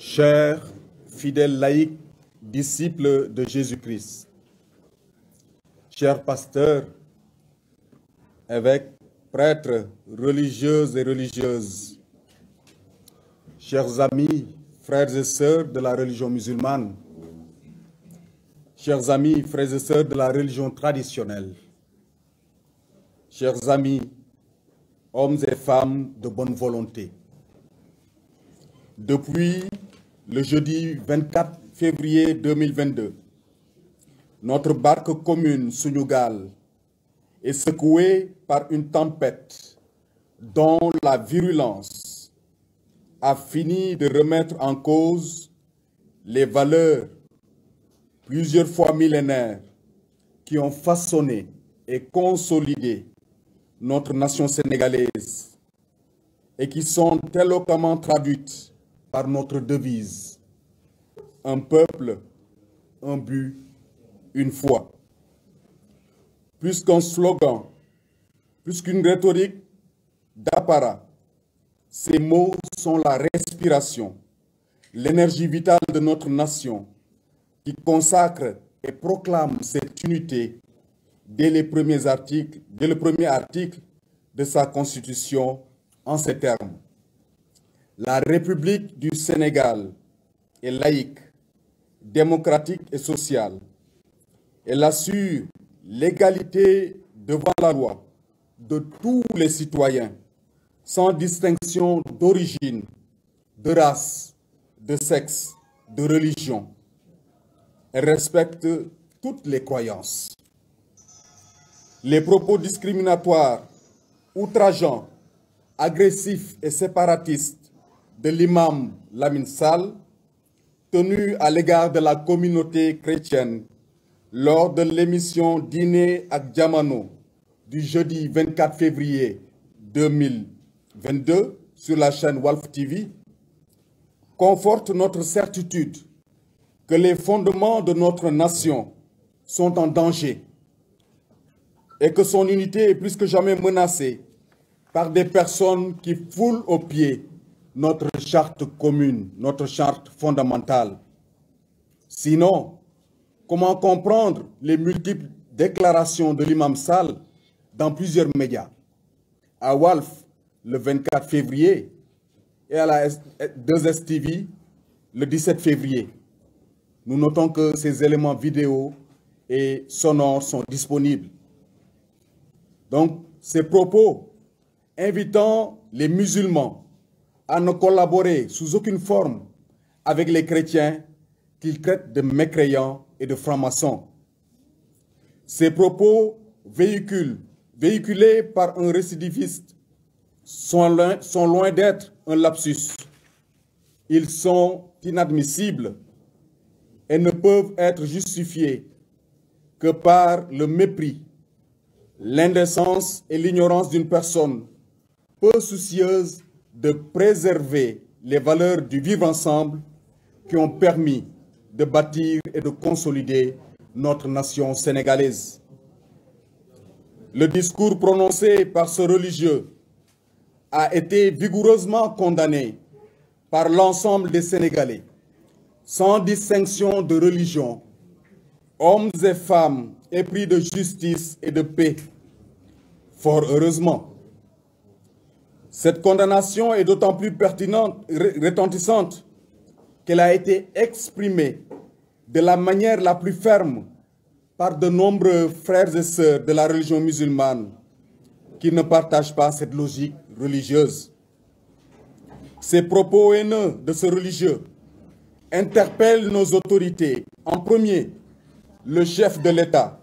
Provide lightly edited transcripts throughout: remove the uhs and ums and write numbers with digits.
Chers fidèles laïcs, disciples de Jésus-Christ, chers pasteurs, évêques, prêtres, religieuses et religieuses, chers amis, frères et sœurs de la religion musulmane, chers amis, frères et sœurs de la religion traditionnelle, chers amis, hommes et femmes de bonne volonté. Depuis le jeudi 24 février 2022, notre barque commune Sunugal est secouée par une tempête dont la virulence a fini de remettre en cause les valeurs plusieurs fois millénaires qui ont façonné et consolidé notre nation sénégalaise et qui sont éloquemment traduites par notre devise: un peuple, un but, une foi. Plus qu'un slogan, plus qu'une rhétorique d'apparat, ces mots sont la respiration, l'énergie vitale de notre nation qui consacre et proclame cette unité dès le premier article de sa Constitution en ces termes. La République du Sénégal est laïque, démocratique et sociale. Elle assure l'égalité devant la loi de tous les citoyens, sans distinction d'origine, de race, de sexe, de religion. Elle respecte toutes les croyances. Les propos discriminatoires, outrageants, agressifs et séparatistes de l'imam Lamine Sall, tenu à l'égard de la communauté chrétienne lors de l'émission Dîner ak Jamano du jeudi 24 février 2022 sur la chaîne Walf TV, conforte notre certitude que les fondements de notre nation sont en danger et que son unité est plus que jamais menacée par des personnes qui foulent aux pieds notre charte commune, notre charte fondamentale. Sinon, comment comprendre les multiples déclarations de l'imam Sall dans plusieurs médias, à Walf le 24 février et à la 2STV le 17 février. Nous notons que ces éléments vidéo et sonores sont disponibles. Donc, ces propos invitant les musulmans à ne collaborer sous aucune forme avec les chrétiens qu'ils traitent de mécréants et de francs-maçons. Ces propos véhiculés par un récidiviste sont loin d'être un lapsus. Ils sont inadmissibles et ne peuvent être justifiés que par le mépris, l'indécence et l'ignorance d'une personne peu soucieuse de préserver les valeurs du vivre ensemble qui ont permis de bâtir et de consolider notre nation sénégalaise. Le discours prononcé par ce religieux a été vigoureusement condamné par l'ensemble des Sénégalais, sans distinction de religion, hommes et femmes épris de justice et de paix. Fort heureusement. Cette condamnation est d'autant plus pertinente, retentissante, qu'elle a été exprimée de la manière la plus ferme par de nombreux frères et sœurs de la religion musulmane qui ne partagent pas cette logique religieuse. Ces propos haineux de ce religieux interpellent nos autorités, en premier, le chef de l'État,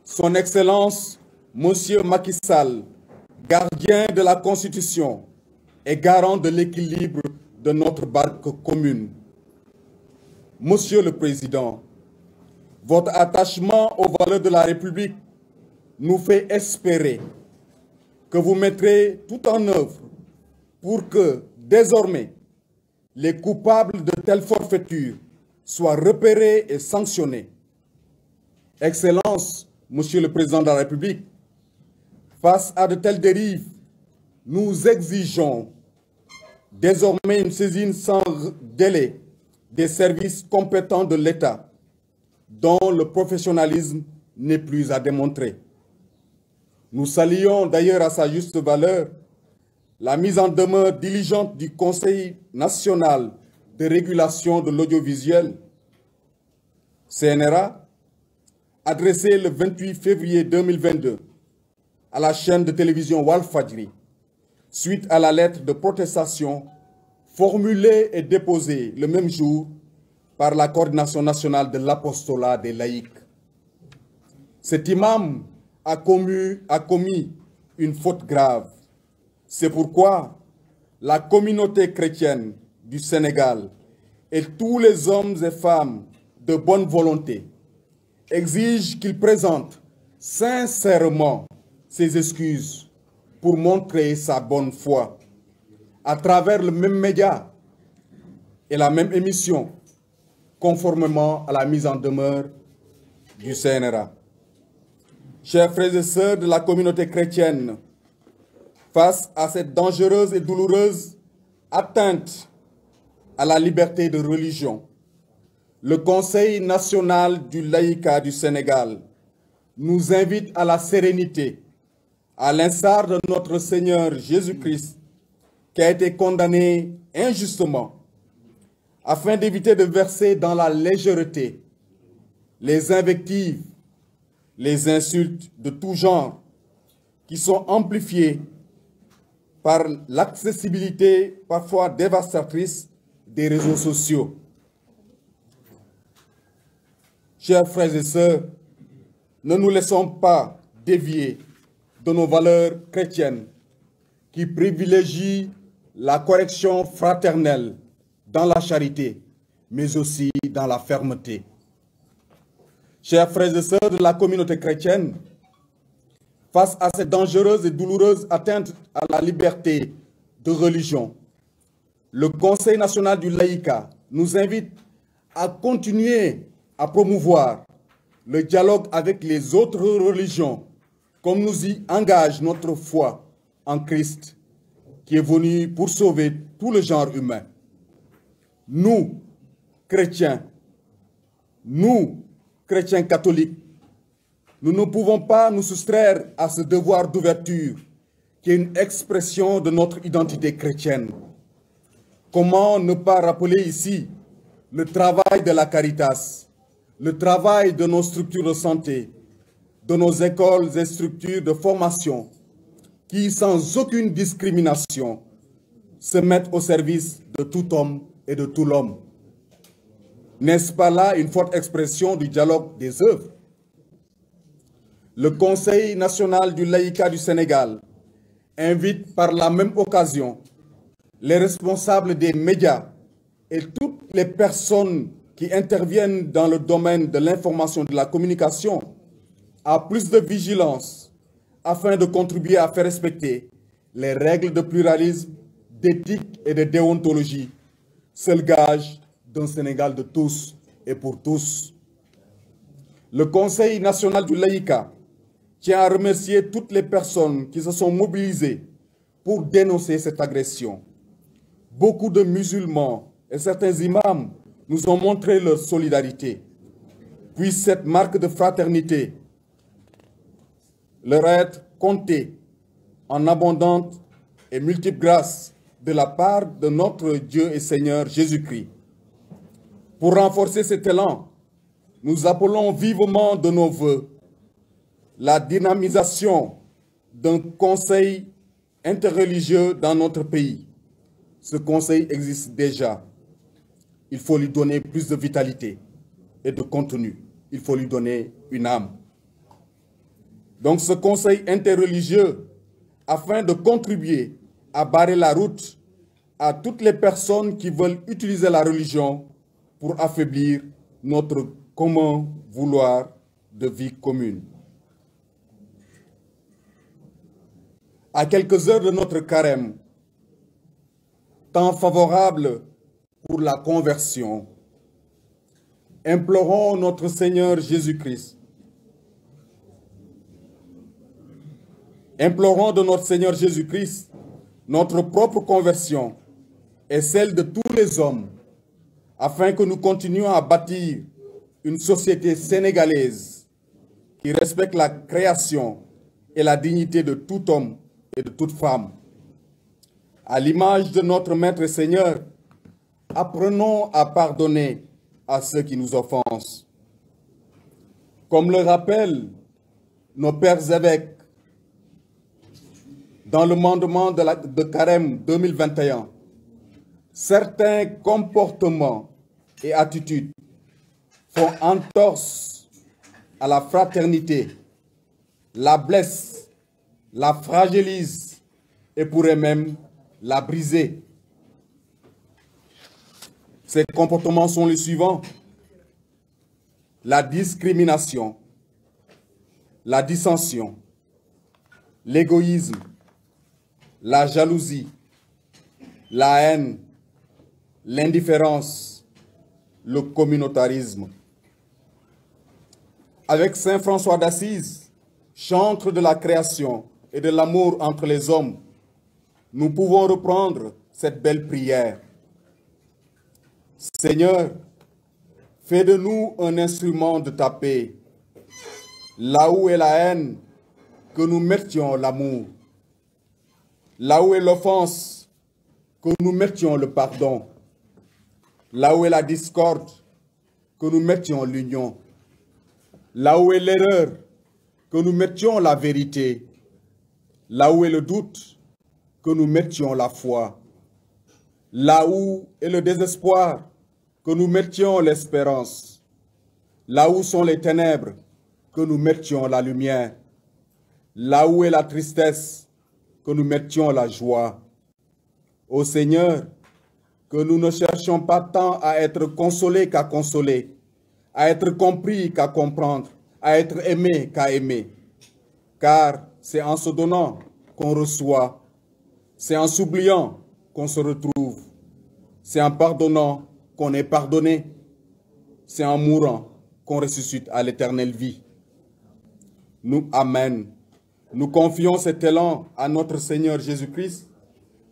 son Excellence, Monsieur Macky Sall, gardien de la Constitution et garant de l'équilibre de notre barque commune. Monsieur le Président, votre attachement aux valeurs de la République nous fait espérer que vous mettrez tout en œuvre pour que, désormais, les coupables de telles forfaitures soient repérés et sanctionnés. Excellence, Monsieur le Président de la République, face à de telles dérives, nous exigeons désormais une saisine sans délai des services compétents de l'État, dont le professionnalisme n'est plus à démontrer. Nous saluons d'ailleurs à sa juste valeur la mise en demeure diligente du Conseil national de régulation de l'audiovisuel, CNRA, adressée le 28 février 2022 à la chaîne de télévision Walfadjri, suite à la lettre de protestation formulée et déposée le même jour par la Coordination nationale de l'apostolat des laïcs. Cet imam a commis une faute grave. C'est pourquoi la communauté chrétienne du Sénégal et tous les hommes et femmes de bonne volonté exigent qu'il présente sincèrement ses excuses pour montrer sa bonne foi à travers le même média et la même émission, conformément à la mise en demeure du CNRA. Chers frères et sœurs de la communauté chrétienne, face à cette dangereuse et douloureuse atteinte à la liberté de religion, le Conseil national du laïcat du Sénégal nous invite à la sérénité, à l'instar de notre Seigneur Jésus-Christ, qui a été condamné injustement, afin d'éviter de verser dans la légèreté les invectives, les insultes de tout genre, qui sont amplifiées par l'accessibilité parfois dévastatrice des réseaux sociaux. Chers frères et sœurs, ne nous laissons pas dévier de nos valeurs chrétiennes qui privilégient la correction fraternelle dans la charité, mais aussi dans la fermeté. Chers frères et sœurs de la communauté chrétienne, face à cette dangereuse et douloureuse atteinte à la liberté de religion, le Conseil national du laïcat nous invite à continuer à promouvoir le dialogue avec les autres religions, comme nous y engage notre foi en Christ, qui est venu pour sauver tout le genre humain. Nous, chrétiens catholiques, nous ne pouvons pas nous soustraire à ce devoir d'ouverture qui est une expression de notre identité chrétienne. Comment ne pas rappeler ici le travail de la Caritas, le travail de nos structures de santé, de nos écoles et structures de formation, qui, sans aucune discrimination, se mettent au service de tout homme et de tout l'homme. N'est-ce pas là une forte expression du dialogue des œuvres? Le Conseil national du laïcat du Sénégal invite par la même occasion les responsables des médias et toutes les personnes qui interviennent dans le domaine de l'information et de la communication à plus de vigilance afin de contribuer à faire respecter les règles de pluralisme, d'éthique et de déontologie, seul gage d'un Sénégal de tous et pour tous. Le Conseil national du laïcat tient à remercier toutes les personnes qui se sont mobilisées pour dénoncer cette agression. Beaucoup de musulmans et certains imams nous ont montré leur solidarité. Puisse cette marque de fraternité leur être comptée en abondante et multiple grâce de la part de notre Dieu et Seigneur Jésus-Christ. Pour renforcer cet élan, nous appelons vivement de nos vœux la dynamisation d'un conseil interreligieux dans notre pays. Ce conseil existe déjà. Il faut lui donner plus de vitalité et de contenu. Il faut lui donner une âme. Donc ce conseil interreligieux, afin de contribuer à barrer la route à toutes les personnes qui veulent utiliser la religion pour affaiblir notre commun vouloir de vie commune. À quelques heures de notre carême, temps favorable pour la conversion, implorons notre Seigneur Jésus-Christ. Implorons de notre Seigneur Jésus-Christ notre propre conversion et celle de tous les hommes, afin que nous continuions à bâtir une société sénégalaise qui respecte la création et la dignité de tout homme et de toute femme. À l'image de notre Maître et Seigneur, apprenons à pardonner à ceux qui nous offensent. Comme le rappellent nos pères évêques dans le mandement de Carême 2021, certains comportements et attitudes font entorse à la fraternité, la blessent, la fragilisent et pourraient même la briser. Ces comportements sont les suivants: la discrimination, la dissension, l'égoïsme, la jalousie, la haine, l'indifférence, le communautarisme. Avec Saint François d'Assise, chantre de la création et de l'amour entre les hommes, nous pouvons reprendre cette belle prière. Seigneur, fais de nous un instrument de ta paix. Là où est la haine, que nous mettions l'amour. Là où est l'offense, que nous mettions le pardon. Là où est la discorde, que nous mettions l'union. Là où est l'erreur, que nous mettions la vérité. Là où est le doute, que nous mettions la foi. Là où est le désespoir, que nous mettions l'espérance. Là où sont les ténèbres, que nous mettions la lumière. Là où est la tristesse, que nous mettions la joie. Ô Seigneur, que nous ne cherchions pas tant à être consolés qu'à consoler, à être compris qu'à comprendre, à être aimés qu'à aimer. Car c'est en se donnant qu'on reçoit, c'est en s'oubliant qu'on se retrouve, c'est en pardonnant qu'on est pardonné, c'est en mourant qu'on ressuscite à l'éternelle vie. Nous, Amen. Nous confions cet élan à notre Seigneur Jésus-Christ,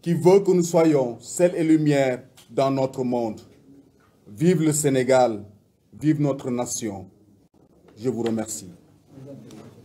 qui veut que nous soyons sel et lumière dans notre monde. Vive le Sénégal, vive notre nation. Je vous remercie.